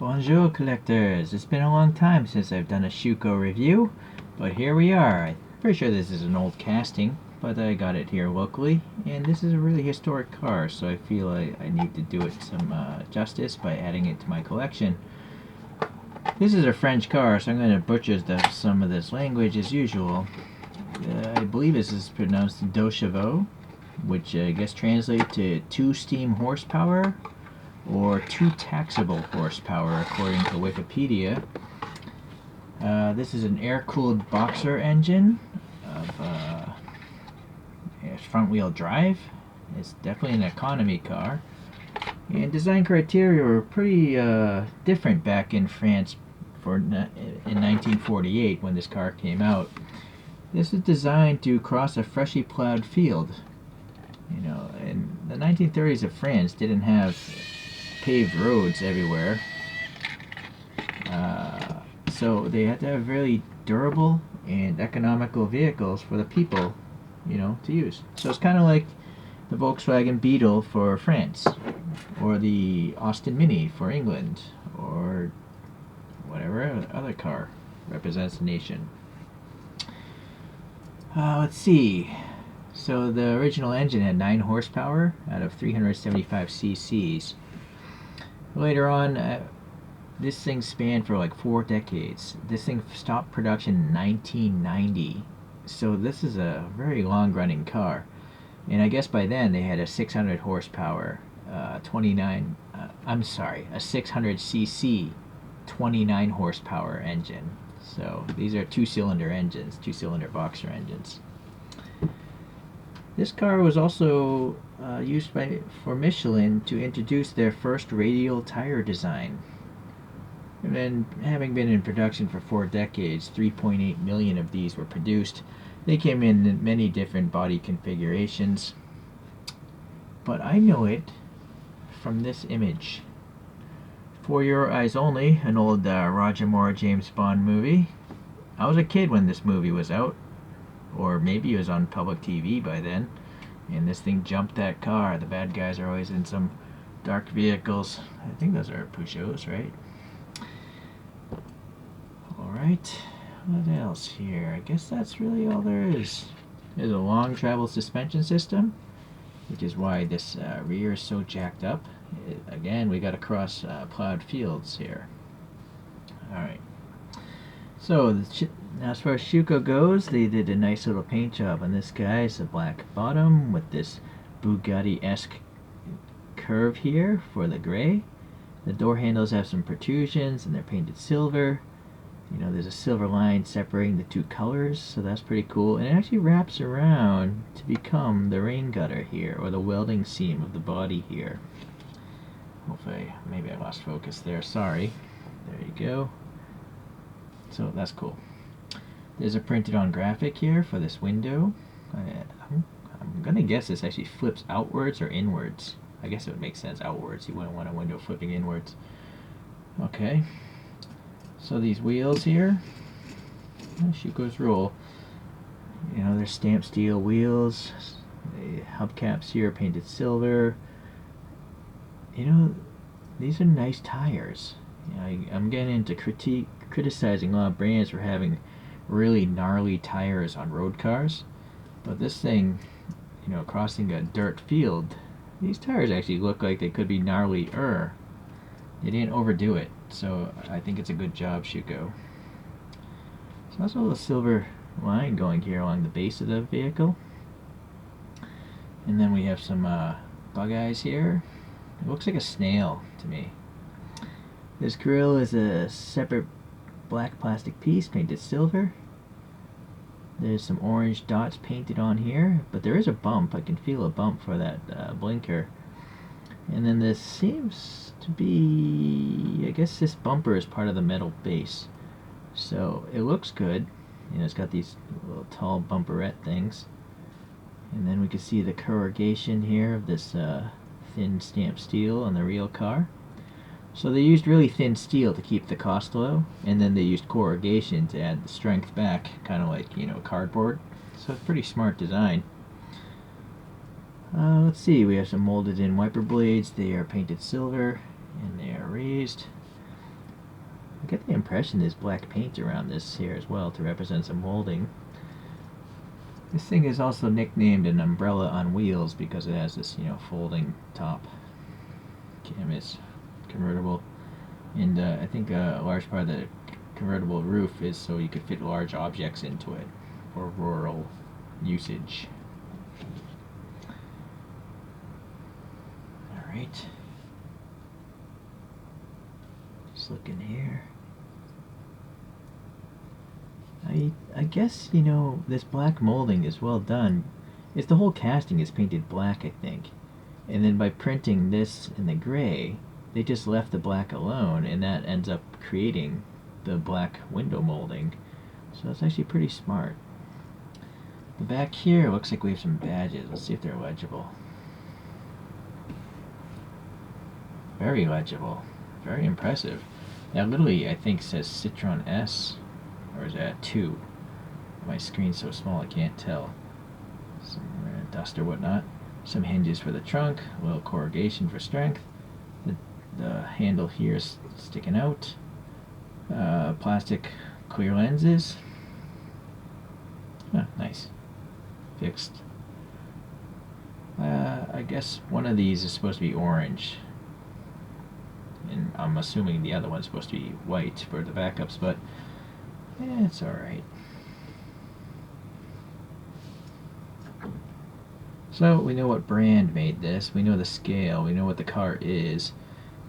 Bonjour collectors! It's been a long time since I've done a Schuco review, but here we are. I'm pretty sure this is an old casting, but I got it here locally, and this is a really historic car, so I feel I need to do it some justice by adding it to my collection. This is a French car, so I'm going to butcher some of this language as usual. I believe this is pronounced deux chevaux, which I guess translates to 2 steam horsepower, or 2 taxable horsepower according to Wikipedia. This is an air-cooled boxer engine of front-wheel drive. It's definitely an economy car. And design criteria were pretty different back in France in 1948 when this car came out. This is designed to cross a freshly plowed field. You know, in the 1930s of France didn't have paved roads everywhere, so they had to have really durable and economical vehicles for the people, to use. So it's kind of like the Volkswagen Beetle for France, or the Austin Mini for England, or whatever other car represents the nation. Let's see. So the original engine had 9 horsepower out of 375 cc's. Later on, this thing spanned for like 4 decades. This thing stopped production in 1990. So this is a very long-running car. And I guess by then they had a 600 horsepower, a 600 cc, 29 horsepower engine. So these are 2-cylinder engines, 2-cylinder boxer engines. This car was also used for Michelin to introduce their first radial tire design. And then, having been in production for 4 decades, 3.8 million of these were produced. They came in many different body configurations. But I know it from this image. For Your Eyes Only, an old Roger Moore James Bond movie. I was a kid when this movie was out. Or maybe it was on public TV by then. And this thing jumped that car. The bad guys are always in some dark vehicles. I think those are Peugeots, right? Alright. What else here? I guess that's really all there is. There's a long travel suspension system, which is why this rear is so jacked up. Again, we got to cross plowed fields here. Alright. So, as far as Schuco goes, they did a nice little paint job on this guy. It's a black bottom with this Bugatti-esque curve here for the gray. The door handles have some protrusions and they're painted silver. There's a silver line separating the 2 colors, so that's pretty cool. And it actually wraps around to become the rain gutter here, or the welding seam of the body here. Hopefully, maybe I lost focus there, sorry. There you go. So that's cool. There's a printed on graphic here for this window. I'm gonna guess this actually flips outwards or inwards. I guess it would make sense outwards. You wouldn't want a window flipping inwards. Okay. So these wheels here, Schuco's rule. They're stamped steel wheels. The hubcaps here are painted silver. These are nice tires. I'm getting into criticizing a lot of brands for having really gnarly tires on road cars, but this thing, crossing a dirt field, these tires actually look like they could be gnarlier. They didn't overdo it, so I think it's a good job, Schuco. So that's a little silver line going here along the base of the vehicle. And then we have some bug eyes here. It looks like a snail to me. This grill is a separate black plastic piece painted silver. There's some orange dots painted on here, but there is a bump. I can feel a bump for that blinker. And then this seems to be, I guess this bumper is part of the metal base. So it looks good. It's got these little tall bumperette things. And then we can see the corrugation here of this thin stamped steel on the real car. So they used really thin steel to keep the cost low, and then they used corrugation to add the strength back, kind of like, cardboard. So it's pretty smart design. Let's see, we have some molded in wiper blades. They are painted silver and they are raised. I get the impression there's black paint around this here as well to represent some molding. This thing is also nicknamed an umbrella on wheels because it has this, folding top. Canvas convertible. And I think a large part of the convertible roof is so you could fit large objects into it for rural usage. Alright. Just looking here. I guess, this black molding is well done. It's the whole casting is painted black, I think. And then by printing this in the gray, they just left the black alone, and that ends up creating the black window molding. So it's actually pretty smart. The back here looks like we have some badges. Let's see if they're legible. Very legible. Very impressive. That literally, I think, says Citroen S. Or is that 2? My screen's so small I can't tell. Some dust or whatnot. Some hinges for the trunk. A little corrugation for strength. The handle here is sticking out. Plastic clear lenses. Nice. Fixed. I guess one of these is supposed to be orange. And I'm assuming the other one's supposed to be white for the backups, but it's alright. So we know what brand made this, we know the scale, we know what the car is.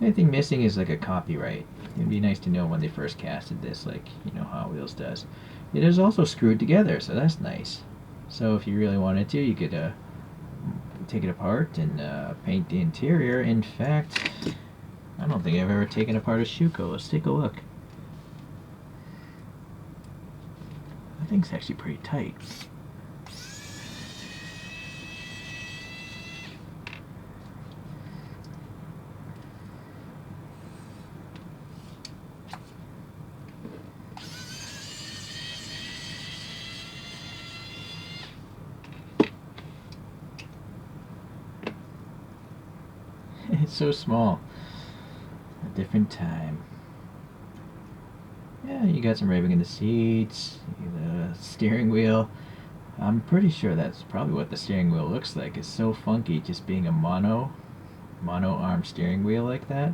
Anything missing is like a copyright. It'd be nice to know when they first casted this, like, Hot Wheels does. It is also screwed together, so that's nice. So if you really wanted to, you could take it apart and paint the interior. In fact, I don't think I've ever taken apart a Schuco. Let's take a look. That thing's actually pretty tight. It's so small. A different time. Yeah, you got some ribbing in the seats, the steering wheel. I'm pretty sure that's probably what the steering wheel looks like. It's so funky just being a mono arm steering wheel like that.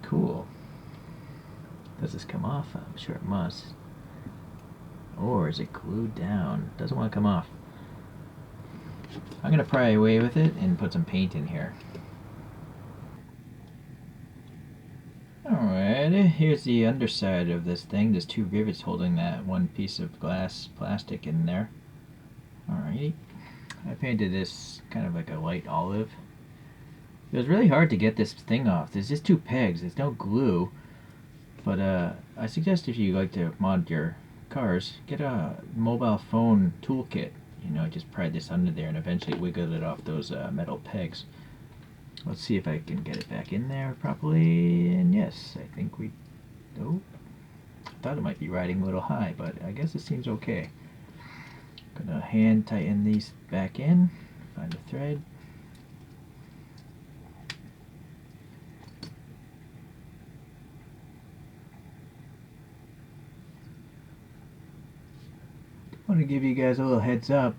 Cool. Does this come off? I'm sure it must. Or is it glued down? Doesn't want to come off. I'm going to pry away with it and put some paint in here. Alright, here's the underside of this thing. There's 2 rivets holding that one piece of glass plastic in there. Alrighty. I painted this kind of like a light olive. It was really hard to get this thing off. There's just 2 pegs. There's no glue. But I suggest if you like to mod your cars, get a mobile phone toolkit. Just pry this under there and eventually wiggle it off those metal pegs. Let's see if I can get it back in there properly. And yes, I think we... Oh, I thought it might be riding a little high, but I guess it seems okay. Gonna hand tighten these back in. Find a thread. I want to give you guys a little heads up.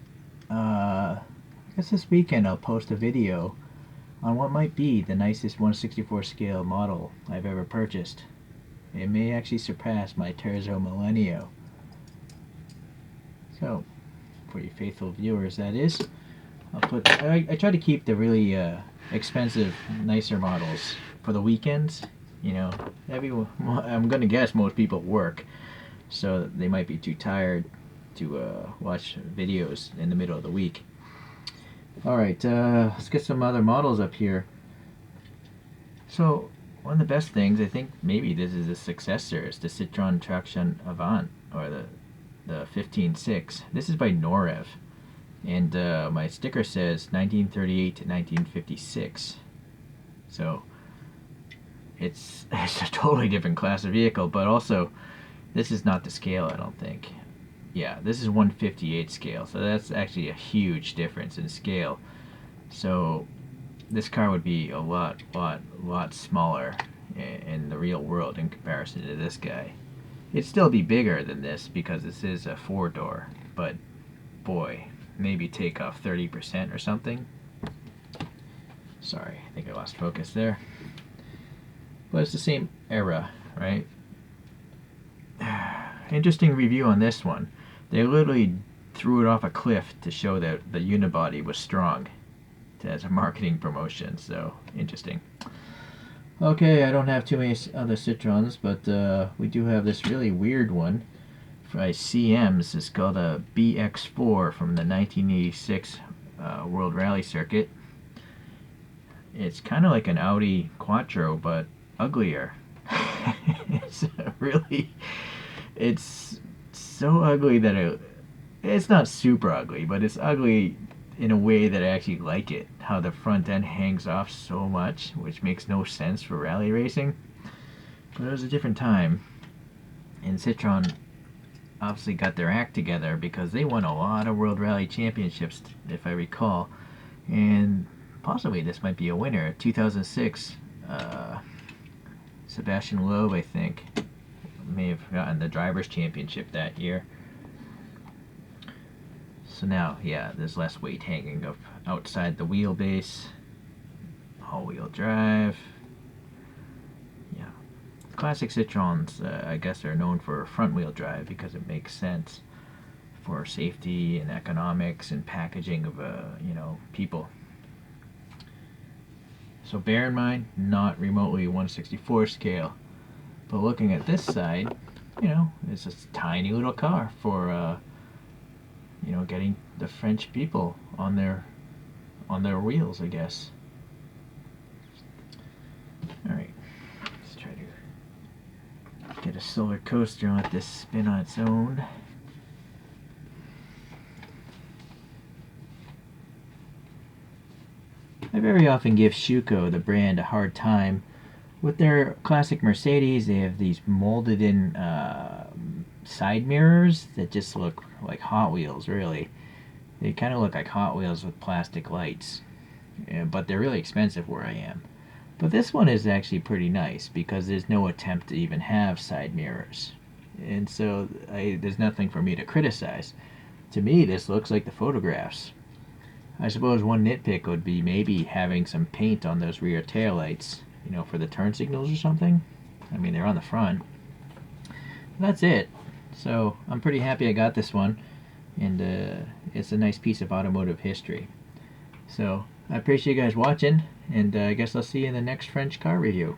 I guess this weekend I'll post a video on what might be the nicest 1/64 scale model I've ever purchased. It may actually surpass my Terzo Millennio. So, for you faithful viewers, that is. I try to keep the really expensive, nicer models for the weekends. I'm gonna guess most people work, so they might be too tired to watch videos in the middle of the week. Alright, let's get some other models up here. So, one of the best things, I think maybe this is a successor, is the Citroen Traction Avant, or the 15.6. This is by Norev, and my sticker says 1938 to 1956. So, it's a totally different class of vehicle, but also, this is not the scale, I don't think. Yeah, this is 1/58 scale, so that's actually a huge difference in scale. So this car would be a lot smaller in the real world in comparison to this guy. It'd still be bigger than this because this is a 4-door, but boy, maybe take off 30% or something. Sorry, I think I lost focus there. But it's the same era, right? Interesting review on this one. They literally threw it off a cliff to show that the unibody was strong as a marketing promotion, so interesting. Okay, I don't have too many other Citroens, but we do have this really weird one by CM's. It's called a BX4 from the 1986 World Rally Circuit. It's kind of like an Audi Quattro, but uglier. It's really, it's so ugly that it's not super ugly, but it's ugly in a way that I actually like it. How the front end hangs off so much, which makes no sense for rally racing. But it was a different time. And Citroen obviously got their act together because they won a lot of World Rally Championships, if I recall. And possibly this might be a winner. 2006, Sebastian Loeb, I think, may have gotten the Drivers' Championship that year. So now, yeah, there's less weight hanging up outside the wheelbase. All-wheel drive. Yeah. Classic Citroens, I guess, are known for front-wheel drive because it makes sense for safety and economics and packaging of, people. So bear in mind, not remotely 1/64 scale. But looking at this side, it's a tiny little car for, getting the French people on their wheels, I guess. Alright, let's try to get a solar coaster and let this spin on its own. I very often give Schuco, the brand, a hard time. With their classic Mercedes, they have these molded in side mirrors that just look like Hot Wheels, really. They kind of look like Hot Wheels with plastic lights. But they're really expensive where I am. But this one is actually pretty nice because there's no attempt to even have side mirrors. And so there's nothing for me to criticize. To me, this looks like the photographs. I suppose one nitpick would be maybe having some paint on those rear taillights, for the turn signals or something. I mean, they're on the front. That's it. So I'm pretty happy I got this one, and it's a nice piece of automotive history. So I appreciate you guys watching, and I guess I'll see you in the next French car review.